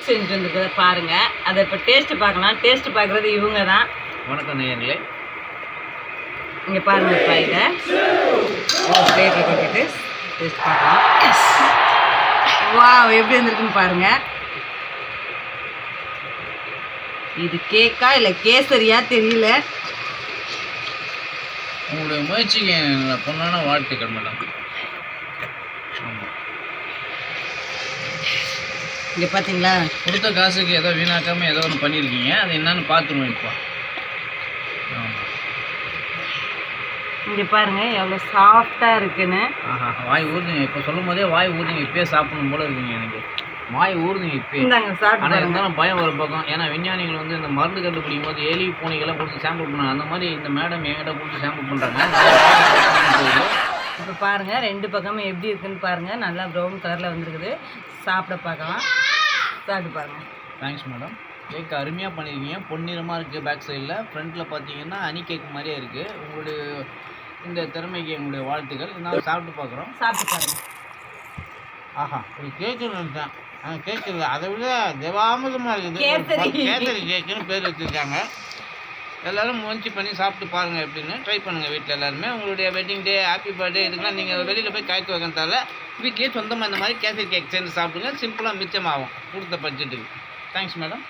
Cake செஞ்சு வந்துருக்குறத பாருங்கள். அதை இப்போ டேஸ்ட்டு பார்க்கலாம். டேஸ்ட்டு பார்க்குறது இவங்க தான். வணக்கம் நேயர்களே. இங்கே பாருங்கப்பா, இதை பிளேட்டில் கொட்டிட்டு டேஸ்ட் பார்க்கலாம். வா, எப்படி வந்திருக்குன்னு பாருங்கள். இது கேக்கா இல்லை கேசரியா தெரியல. உங்களுடைய முயற்சிக்கு பொண்ணான வாழ்த்துக்கள் மேடம். ஆமாம், இங்கே பார்த்தீங்களா, கொடுத்த காசுக்கு ஏதோ வீணாக்காமல் ஏதோ ஒன்று பண்ணியிருக்கீங்க. அது என்னன்னு பார்த்துருவோம் இப்போ. ஆமாம், இங்கே பாருங்கள் எவ்வளோ சாஃப்டாக இருக்குன்னு. ஆஹா, வாய் ஊறுதுங்க. இப்போ சொல்லும் போதே வாய் ஊறுதுங்க. இப்போயே சாப்பிடணும் போல இருக்குங்க எனக்கு. வாய் ஊறுதுங்க இப்போ. இந்தாங்க சாப்பிட்டு. ஆனால் இருந்தாலும் பயம் ஒரு பக்கம். ஏன்னா விஞ்ஞானிகள் வந்து இந்த மருந்து கண்டுபிடிக்கும் போது எலி பூனைகள்லாம் கொடுத்து சாம்பிள் பண்ணாங்க. அந்த மாதிரி இந்த மேடம் என்கிட்ட கொடுத்து சாம்பிள் பண்ணுறாங்க. இப்போ பாருங்கள், ரெண்டு பக்கமும் எப்படி இருக்குன்னு பாருங்கள். நல்லா ப்ரௌன் கலரில் வந்துருக்குது. சாப்பிட பார்க்கலாம். சாப்பிட்டு பாருங்கள். Thanks madam. கேக் அருமையாக பண்ணியிருக்கீங்க. பொன்னிறமாக இருக்குது. பேக் சைடில் ஃப்ரண்ட்டில் பார்த்தீங்கன்னா ஹனி கேக் மாதிரியே இருக்குது. உங்களுடைய இந்த திறமைக்கு எங்களுடைய வாழ்த்துக்கள். நான் சாப்பிட்டு பார்க்குறோம். சாப்பிட்டு பாருங்கள். ஆஹா, ஒரு கேக்கு நினைச்சேன். கேக் இல்லை, அதை விட தேவாமிரமாக இருக்குது. கேசரி கேக்குன்னு பேர் வச்சுருக்காங்க. எல்லோரும் முயற்சி பண்ணி சாப்பிட்டு பாருங்கள் எப்படின்னு. ட்ரை பண்ணுங்கள் வீட்டில் எல்லாருமே. உங்களுடைய வெட்டிங் டே, ஹாப்பி பர்த்டே இதுக்கெல்லாம் நீங்கள் வெளியில் போய் கேக் வைக்கிறதால வீட்லேயே சொந்தமாக இந்த மாதிரி கேசரி கேக் செஞ்சு சாப்பிடுங்க. சிம்பிளாக மிச்சமாகும் கொடுத்த பட்ஜெட்டுக்கு. Thanks madam.